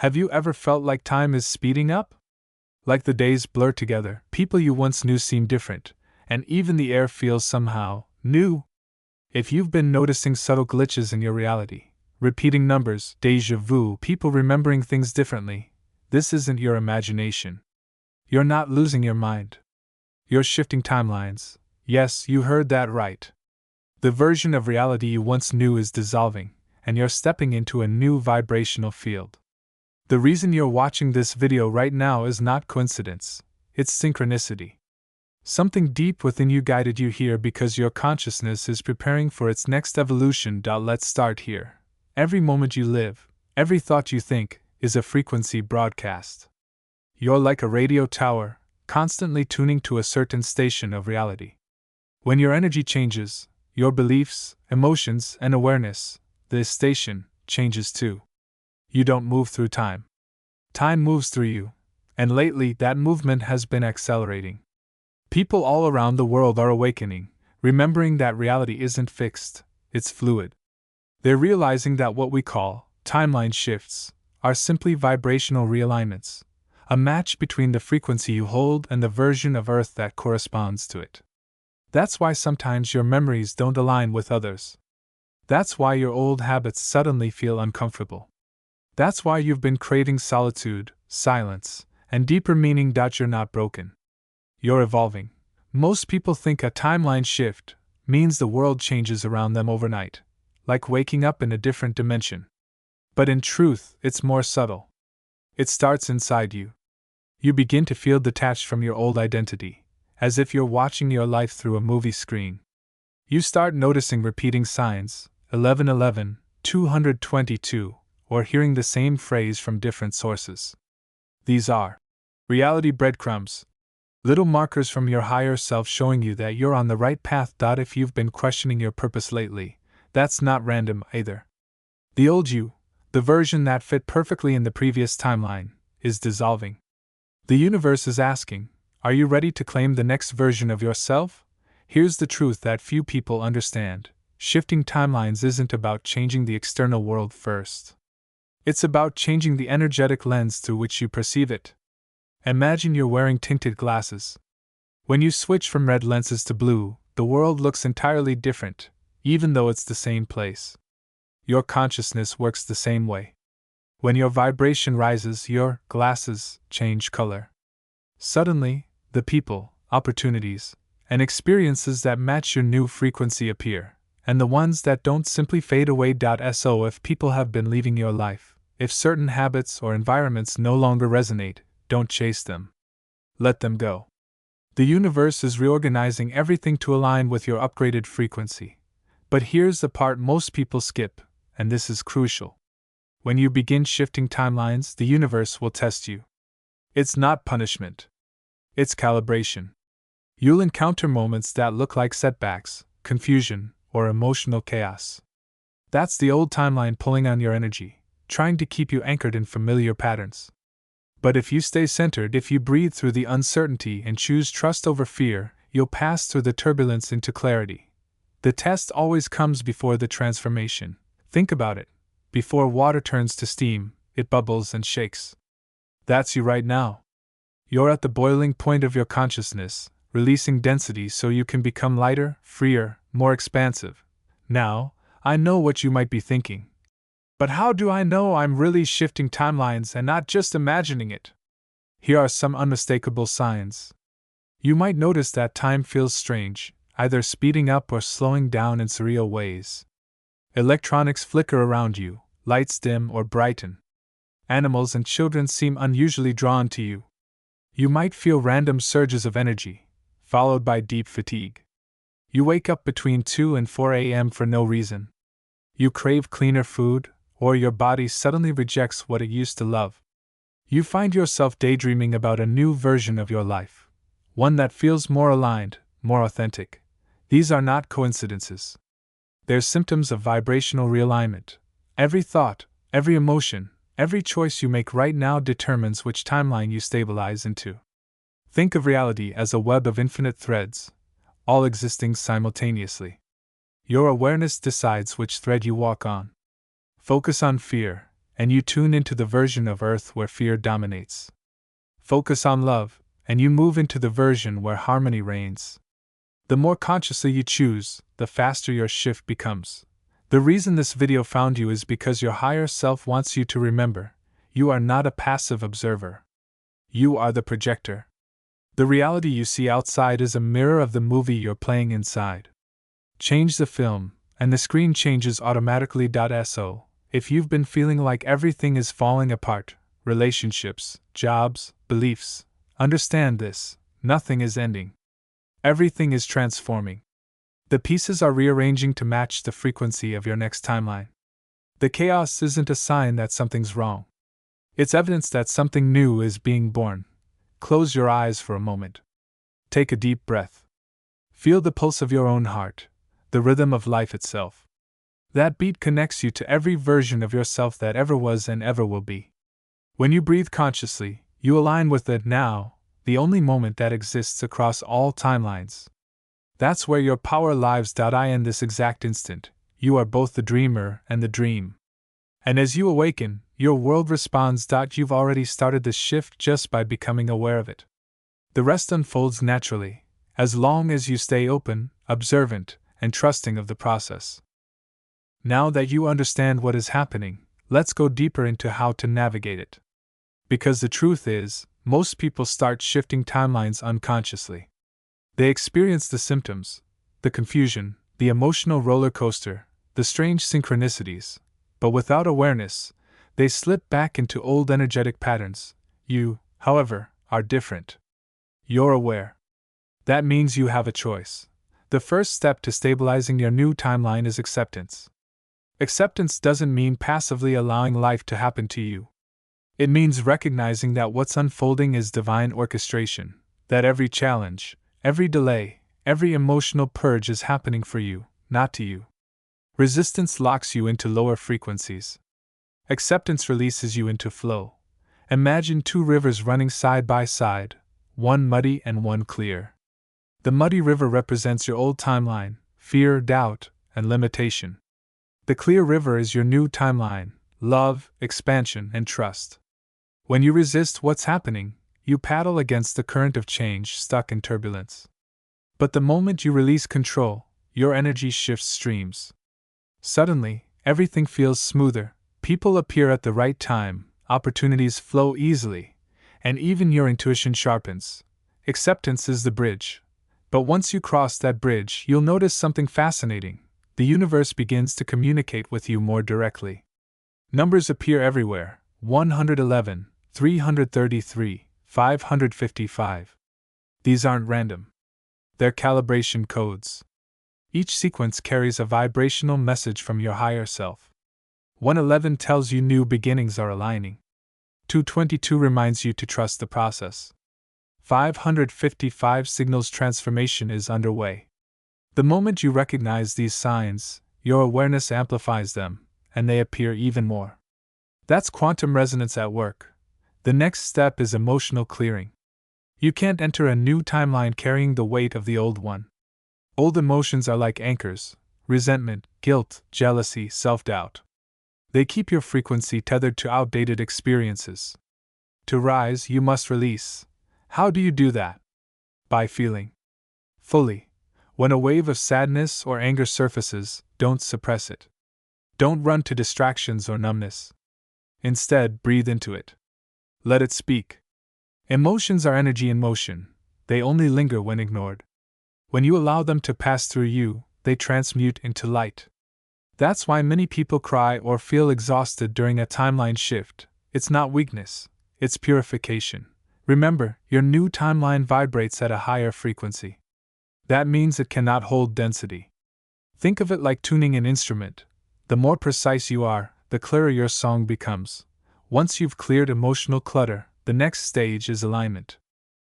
Have you ever felt like time is speeding up? Like the days blur together, people you once knew seem different, and even the air feels somehow new? If you've been noticing subtle glitches in your reality, repeating numbers, déjà vu, people remembering things differently, this isn't your imagination. You're not losing your mind. You're shifting timelines. Yes, you heard that right. The version of reality you once knew is dissolving, and you're stepping into a new vibrational field. The reason you're watching this video right now is not coincidence, it's synchronicity. Something deep within you guided you here because your consciousness is preparing for its next evolution. Let's start here. Every moment you live, every thought you think, is a frequency broadcast. You're like a radio tower, constantly tuning to a certain station of reality. When your energy changes, your beliefs, emotions, and awareness, the station changes too. You don't move through time. Time moves through you, and lately that movement has been accelerating. People all around the world are awakening, remembering that reality isn't fixed, it's fluid. They're realizing that what we call timeline shifts are simply vibrational realignments, a match between the frequency you hold and the version of Earth that corresponds to it. That's why sometimes your memories don't align with others. That's why your old habits suddenly feel uncomfortable. That's why you've been craving solitude, silence, and deeper meaning. You're not broken. You're evolving. Most people think a timeline shift means the world changes around them overnight, like waking up in a different dimension. But in truth, it's more subtle. It starts inside you. You begin to feel detached from your old identity, as if you're watching your life through a movie screen. You start noticing repeating signs, 1111, 222, or hearing the same phrase from different sources. These are reality breadcrumbs, little markers from your higher self showing you that you're on the right path. If you've been questioning your purpose lately, that's not random either. The old you, the version that fit perfectly in the previous timeline, is dissolving. The universe is asking, are you ready to claim the next version of yourself? Here's the truth that few people understand. Shifting timelines isn't about changing the external world first. It's about changing the energetic lens through which you perceive it. Imagine you're wearing tinted glasses. When you switch from red lenses to blue, the world looks entirely different, even though it's the same place. Your consciousness works the same way. When your vibration rises, your glasses change color. Suddenly, the people, opportunities, and experiences that match your new frequency appear, and the ones that don't simply fade away. So if people have been leaving your life, if certain habits or environments no longer resonate, don't chase them. Let them go. The universe is reorganizing everything to align with your upgraded frequency. But here's the part most people skip, and this is crucial. When you begin shifting timelines, the universe will test you. It's not punishment. It's calibration. You'll encounter moments that look like setbacks, confusion, or emotional chaos. That's the old timeline pulling on your energy, trying to keep you anchored in familiar patterns. But if you stay centered, if you breathe through the uncertainty and choose trust over fear, you'll pass through the turbulence into clarity. The test always comes before the transformation. Think about it. Before water turns to steam, it bubbles and shakes. That's you right now. You're at the boiling point of your consciousness, releasing density so you can become lighter, freer, more expansive. Now, I know what you might be thinking. But how do I know I'm really shifting timelines and not just imagining it? Here are some unmistakable signs. You might notice that time feels strange, either speeding up or slowing down in surreal ways. Electronics flicker around you, lights dim or brighten. Animals and children seem unusually drawn to you. You might feel random surges of energy, followed by deep fatigue. You wake up between 2 and 4 a.m. for no reason. You crave cleaner food, or your body suddenly rejects what it used to love. You find yourself daydreaming about a new version of your life, one that feels more aligned, more authentic. These are not coincidences. They're symptoms of vibrational realignment. Every thought, every emotion, every choice you make right now determines which timeline you stabilize into. Think of reality as a web of infinite threads, all existing simultaneously. Your awareness decides which thread you walk on. Focus on fear, and you tune into the version of Earth where fear dominates. Focus on love, and you move into the version where harmony reigns. The more consciously you choose, the faster your shift becomes. The reason this video found you is because your higher self wants you to remember, you are not a passive observer. You are the projector. The reality you see outside is a mirror of the movie you're playing inside. Change the film, and the screen changes automatically. So, if you've been feeling like everything is falling apart, relationships, jobs, beliefs, understand this: nothing is ending. Everything is transforming. The pieces are rearranging to match the frequency of your next timeline. The chaos isn't a sign that something's wrong. It's evidence that something new is being born. Close your eyes for a moment. Take a deep breath. Feel the pulse of your own heart, the rhythm of life itself. That beat connects you to every version of yourself that ever was and ever will be. When you breathe consciously, you align with it now, the only moment that exists across all timelines. That's where your power lives. In this exact instant, you are both the dreamer and the dream. And as you awaken, your world responds. You've already started the shift just by becoming aware of it. The rest unfolds naturally, as long as you stay open, observant, and trusting of the process. Now that you understand what is happening, let's go deeper into how to navigate it. Because the truth is, most people start shifting timelines unconsciously. They experience the symptoms, the confusion, the emotional roller coaster, the strange synchronicities, but without awareness, they slip back into old energetic patterns. You, however, are different. You're aware. That means you have a choice. The first step to stabilizing your new timeline is acceptance. Acceptance doesn't mean passively allowing life to happen to you. It means recognizing that what's unfolding is divine orchestration, that every challenge, every delay, every emotional purge is happening for you, not to you. Resistance locks you into lower frequencies. Acceptance releases you into flow. Imagine two rivers running side by side, one muddy and one clear. The muddy river represents your old timeline, fear, doubt, and limitation. The clear river is your new timeline, love, expansion, and trust. When you resist what's happening, you paddle against the current of change, stuck in turbulence. But the moment you release control, your energy shifts streams. Suddenly, everything feels smoother, people appear at the right time, opportunities flow easily, and even your intuition sharpens. Acceptance is the bridge. But once you cross that bridge, you'll notice something fascinating. The universe begins to communicate with you more directly. Numbers appear everywhere: 111, 333, 555. These aren't random. They're calibration codes. Each sequence carries a vibrational message from your higher self. 111 tells you new beginnings are aligning. 222 reminds you to trust the process. 555 signals transformation is underway. The moment you recognize these signs, your awareness amplifies them, and they appear even more. That's quantum resonance at work. The next step is emotional clearing. You can't enter a new timeline carrying the weight of the old one. Old emotions are like anchors: resentment, guilt, jealousy, self-doubt. They keep your frequency tethered to outdated experiences. To rise, you must release. How do you do that? By feeling fully. When a wave of sadness or anger surfaces, don't suppress it. Don't run to distractions or numbness. Instead, breathe into it. Let it speak. Emotions are energy in motion. They only linger when ignored. When you allow them to pass through you, they transmute into light. That's why many people cry or feel exhausted during a timeline shift. It's not weakness, it's purification. Remember, your new timeline vibrates at a higher frequency. That means it cannot hold density. Think of it like tuning an instrument. The more precise you are, the clearer your song becomes. Once you've cleared emotional clutter, the next stage is alignment.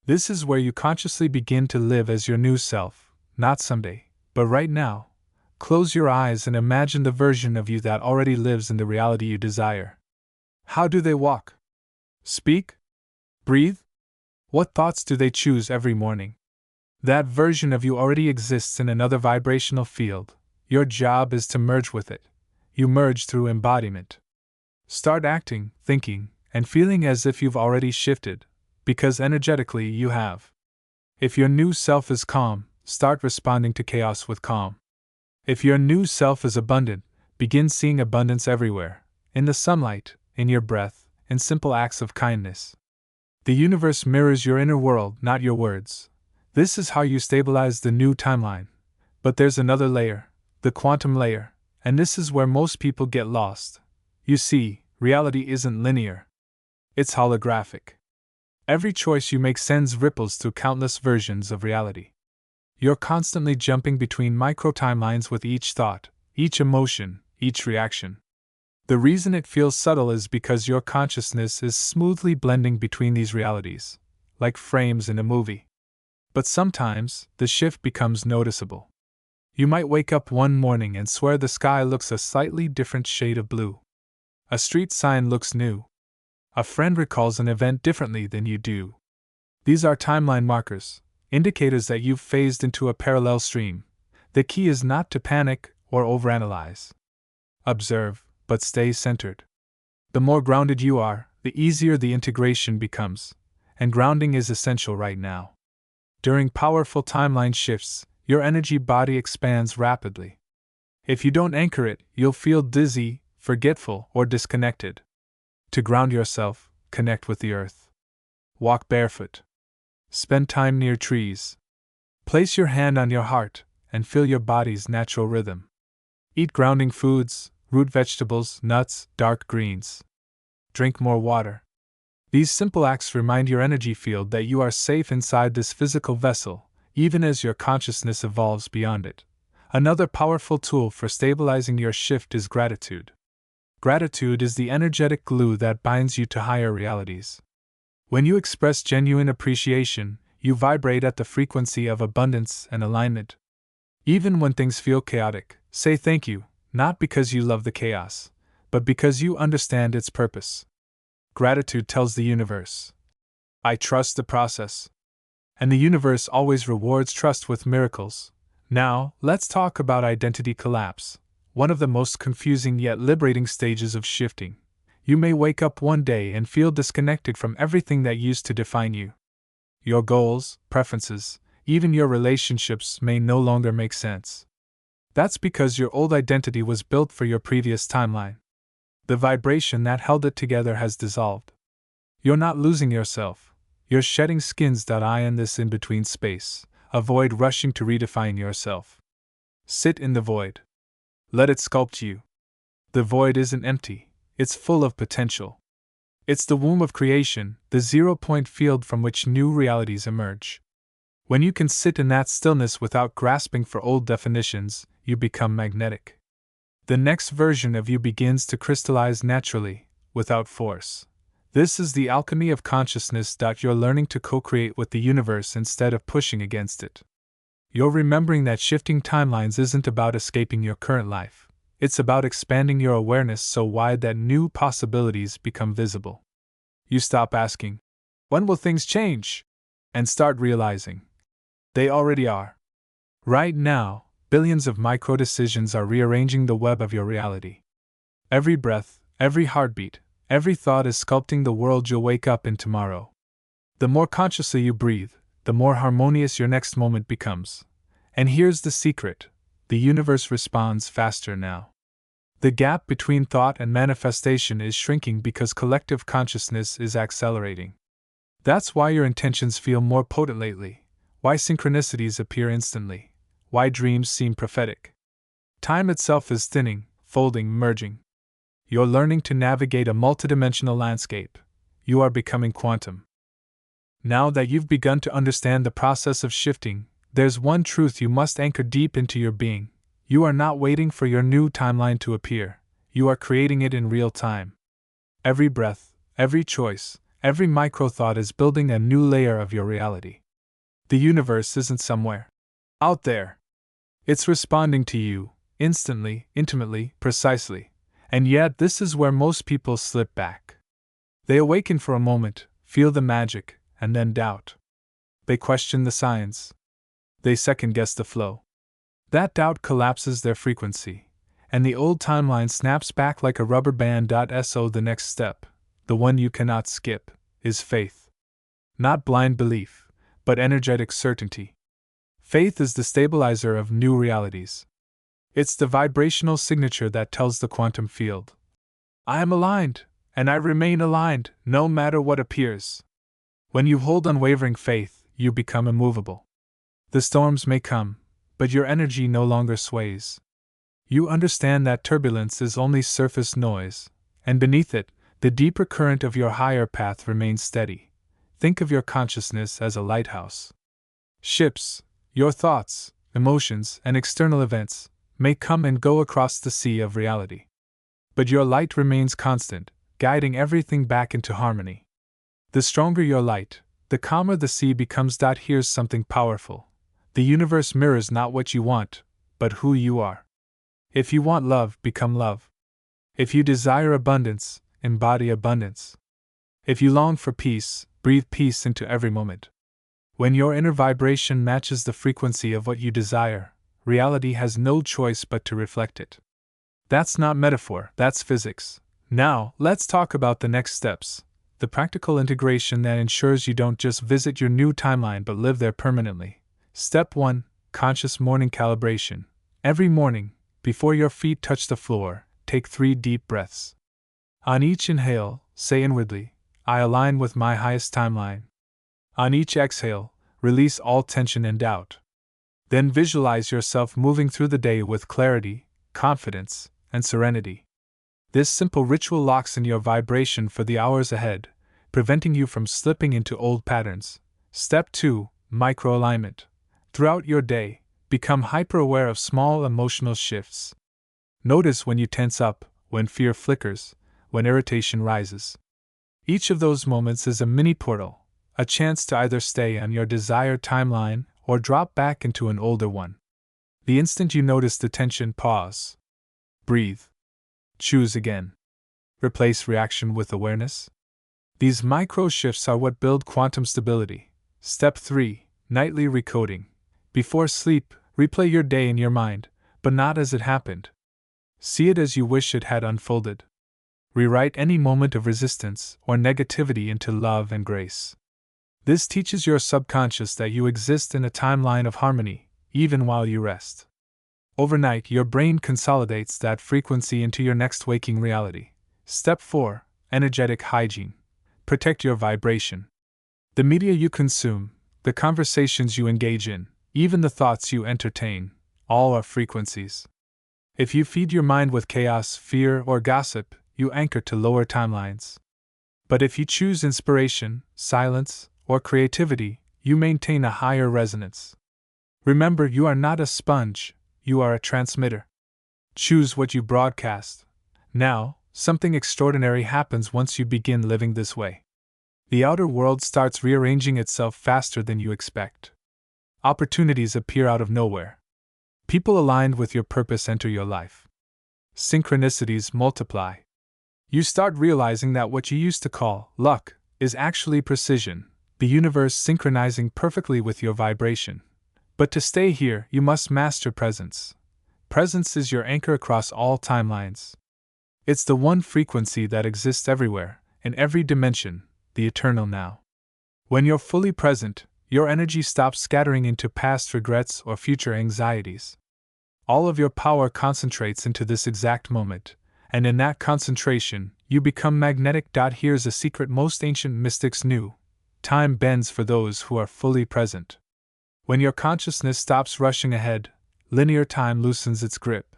This is where you consciously begin to live as your new self, not someday, but right now. Close your eyes and imagine the version of you that already lives in the reality you desire. How do they walk? Speak? Breathe? What thoughts do they choose every morning? That version of you already exists in another vibrational field. Your job is to merge with it. You merge through embodiment. Start acting, thinking, and feeling as if you've already shifted, because energetically you have. If your new self is calm, start responding to chaos with calm. If your new self is abundant, begin seeing abundance everywhere, in the sunlight, in your breath, in simple acts of kindness. The universe mirrors your inner world, not your words. This is how you stabilize the new timeline. But there's another layer, the quantum layer, and this is where most people get lost. You see, reality isn't linear. It's holographic. Every choice you make sends ripples through countless versions of reality. You're constantly jumping between micro-timelines with each thought, each emotion, each reaction. The reason it feels subtle is because your consciousness is smoothly blending between these realities, like frames in a movie. But sometimes, the shift becomes noticeable. You might wake up one morning and swear the sky looks a slightly different shade of blue. A street sign looks new. A friend recalls an event differently than you do. These are timeline markers, indicators that you've phased into a parallel stream. The key is not to panic or overanalyze. Observe, but stay centered. The more grounded you are, the easier the integration becomes, and grounding is essential right now. During powerful timeline shifts, your energy body expands rapidly. If you don't anchor it, you'll feel dizzy, forgetful, or disconnected. To ground yourself, connect with the earth. Walk barefoot. Spend time near trees. Place your hand on your heart and feel your body's natural rhythm. Eat grounding foods, root vegetables, nuts, dark greens. Drink more water. These simple acts remind your energy field that you are safe inside this physical vessel, even as your consciousness evolves beyond it. Another powerful tool for stabilizing your shift is gratitude. Gratitude is the energetic glue that binds you to higher realities. When you express genuine appreciation, you vibrate at the frequency of abundance and alignment. Even when things feel chaotic, say thank you, not because you love the chaos, but because you understand its purpose. Gratitude tells the universe, I trust the process. And the universe always rewards trust with miracles. Now, let's talk about identity collapse, one of the most confusing yet liberating stages of shifting. You may wake up one day and feel disconnected from everything that used to define you. Your goals, preferences, even your relationships may no longer make sense. That's because your old identity was built for your previous timeline. The vibration that held it together has dissolved. You're not losing yourself. You're shedding skins. In this in-between space, avoid rushing to redefine yourself. Sit in the void. Let it sculpt you. The void isn't empty, it's full of potential. It's the womb of creation, the zero-point field from which new realities emerge. When you can sit in that stillness without grasping for old definitions, you become magnetic. The next version of you begins to crystallize naturally, without force. This is the alchemy of consciousness. You're learning to co-create with the universe instead of pushing against it. You're remembering that shifting timelines isn't about escaping your current life. It's about expanding your awareness so wide that new possibilities become visible. You stop asking, when will things change? And start realizing, they already are. Right now, billions of micro-decisions are rearranging the web of your reality. Every breath, every heartbeat, every thought is sculpting the world you'll wake up in tomorrow. The more consciously you breathe, the more harmonious your next moment becomes. And here's the secret: the universe responds faster now. The gap between thought and manifestation is shrinking because collective consciousness is accelerating. That's why your intentions feel more potent lately, why synchronicities appear instantly, why dreams seem prophetic. Time itself is thinning, folding, merging. You're learning to navigate a multidimensional landscape. You are becoming quantum. Now that you've begun to understand the process of shifting, there's one truth you must anchor deep into your being. You are not waiting for your new timeline to appear. You are creating it in real time. Every breath, every choice, every micro-thought is building a new layer of your reality. The universe isn't somewhere out there. It's responding to you, instantly, intimately, precisely. And yet this is where most people slip back. They awaken for a moment, feel the magic, and then doubt. They question the signs. They second-guess the flow. That doubt collapses their frequency, and the old timeline snaps back like a rubber band. So the next step, the one you cannot skip, is faith. Not blind belief, but energetic certainty. Faith is the stabilizer of new realities. It's the vibrational signature that tells the quantum field, I am aligned, and I remain aligned, no matter what appears. When you hold unwavering faith, you become immovable. The storms may come, but your energy no longer sways. You understand that turbulence is only surface noise, and beneath it, the deeper current of your higher path remains steady. Think of your consciousness as a lighthouse. Ships, your thoughts, emotions, and external events, may come and go across the sea of reality. But your light remains constant, guiding everything back into harmony. The stronger your light, the calmer the sea becomes. Here's something powerful. The universe mirrors not what you want, but who you are. If you want love, become love. If you desire abundance, embody abundance. If you long for peace, breathe peace into every moment. When your inner vibration matches the frequency of what you desire, reality has no choice but to reflect it. That's not metaphor, that's physics. Now, let's talk about the next steps, the practical integration that ensures you don't just visit your new timeline but live there permanently. Step 1. Conscious morning calibration. Every morning, before your feet touch the floor, take 3 deep breaths. On each inhale, say inwardly, I align with my highest timeline. On each exhale, release all tension and doubt. Then visualize yourself moving through the day with clarity, confidence, and serenity. This simple ritual locks in your vibration for the hours ahead, preventing you from slipping into old patterns. Step 2. Micro-alignment. Throughout your day, become hyper-aware of small emotional shifts. Notice when you tense up, when fear flickers, when irritation rises. Each of those moments is a mini portal, a chance to either stay on your desired timeline or drop back into an older one. The instant you notice the tension, pause. Breathe. Choose again. Replace reaction with awareness. These micro shifts are what build quantum stability. Step 3. Nightly recoding. Before sleep, replay your day in your mind, but not as it happened. See it as you wish it had unfolded. Rewrite any moment of resistance or negativity into love and grace. This teaches your subconscious that you exist in a timeline of harmony, even while you rest. Overnight, your brain consolidates that frequency into your next waking reality. Step 4. Energetic hygiene. Protect your vibration. The media you consume, the conversations you engage in, even the thoughts you entertain, all are frequencies. If you feed your mind with chaos, fear, or gossip, you anchor to lower timelines. But if you choose inspiration, silence, or creativity, you maintain a higher resonance. Remember, you are not a sponge, you are a transmitter. Choose what you broadcast. Now, something extraordinary happens once you begin living this way. The outer world starts rearranging itself faster than you expect. Opportunities appear out of nowhere. People aligned with your purpose enter your life. Synchronicities multiply. You start realizing that what you used to call luck is actually precision, the universe synchronizing perfectly with your vibration. But to stay here, you must master presence. Presence is your anchor across all timelines. It's the one frequency that exists everywhere, in every dimension, the eternal now. When you're fully present, your energy stops scattering into past regrets or future anxieties. All of your power concentrates into this exact moment, and in that concentration, you become magnetic. Here's a secret most ancient mystics knew: time bends for those who are fully present. When your consciousness stops rushing ahead, linear time loosens its grip.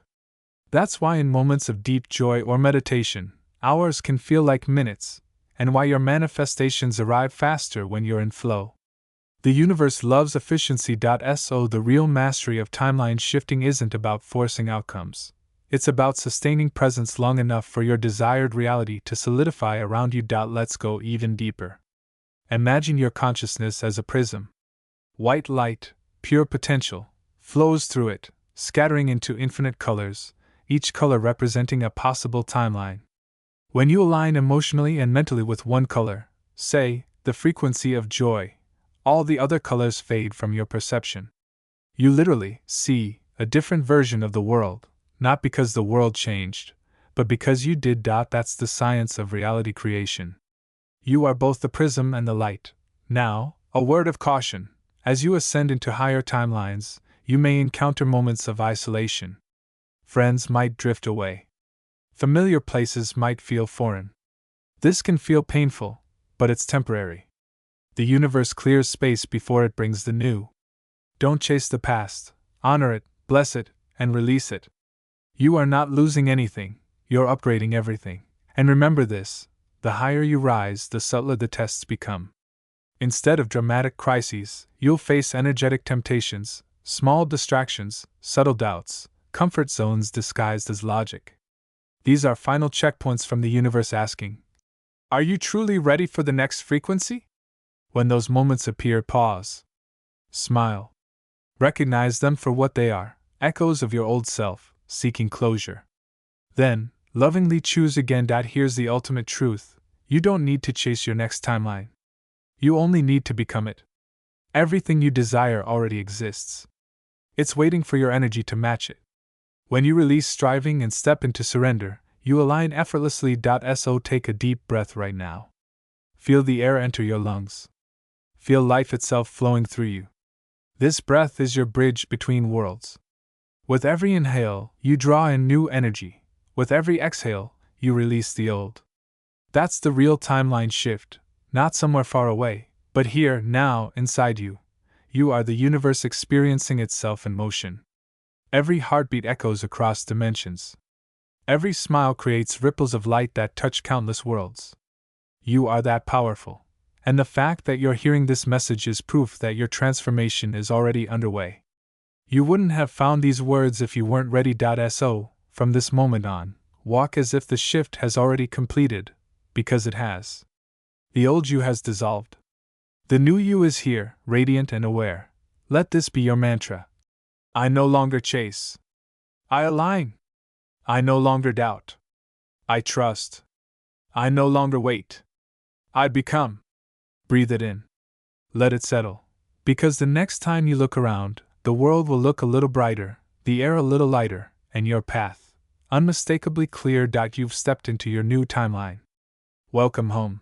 That's why in moments of deep joy or meditation, hours can feel like minutes, and why your manifestations arrive faster when you're in flow. The universe loves efficiency. So the real mastery of timeline shifting isn't about forcing outcomes. It's about sustaining presence long enough for your desired reality to solidify around you. Let's go even deeper. Imagine your consciousness as a prism. White light, pure potential, flows through it, scattering into infinite colors, each color representing a possible timeline. When you align emotionally and mentally with one color, say, the frequency of joy, all the other colors fade from your perception. You literally see a different version of the world, not because the world changed, but because you did. That's the science of reality creation. You are both the prism and the light. Now, a word of caution. As you ascend into higher timelines, you may encounter moments of isolation. Friends might drift away. Familiar places might feel foreign. This can feel painful, but it's temporary. The universe clears space before it brings the new. Don't chase the past, honor it, bless it, and release it. You are not losing anything, you're upgrading everything. And remember this: the higher you rise, the subtler the tests become. Instead of dramatic crises, you'll face energetic temptations, small distractions, subtle doubts, comfort zones disguised as logic. These are final checkpoints from the universe asking, are you truly ready for the next frequency? When those moments appear, pause. Smile. Recognize them for what they are, echoes of your old self, seeking closure. Then, lovingly choose again. Here's the ultimate truth: you don't need to chase your next timeline. You only need to become it. Everything you desire already exists. It's waiting for your energy to match it. When you release striving and step into surrender, you align effortlessly. So take a deep breath right now. Feel the air enter your lungs. Feel life itself flowing through you. This breath is your bridge between worlds. With every inhale, you draw in new energy. With every exhale, you release the old. That's the real timeline shift, not somewhere far away, but here, now, inside you. You are the universe experiencing itself in motion. Every heartbeat echoes across dimensions. Every smile creates ripples of light that touch countless worlds. You are that powerful. And the fact that you're hearing this message is proof that your transformation is already underway. You wouldn't have found these words if you weren't ready. So, from this moment on, walk as if the shift has already completed, because it has. The old you has dissolved. The new you is here, radiant and aware. Let this be your mantra. I no longer chase. I align. I no longer doubt. I trust. I no longer wait. I become. Breathe it in. Let it settle. Because the next time you look around, the world will look a little brighter, the air a little lighter, and your path unmistakably clear. You've stepped into your new timeline. Welcome home.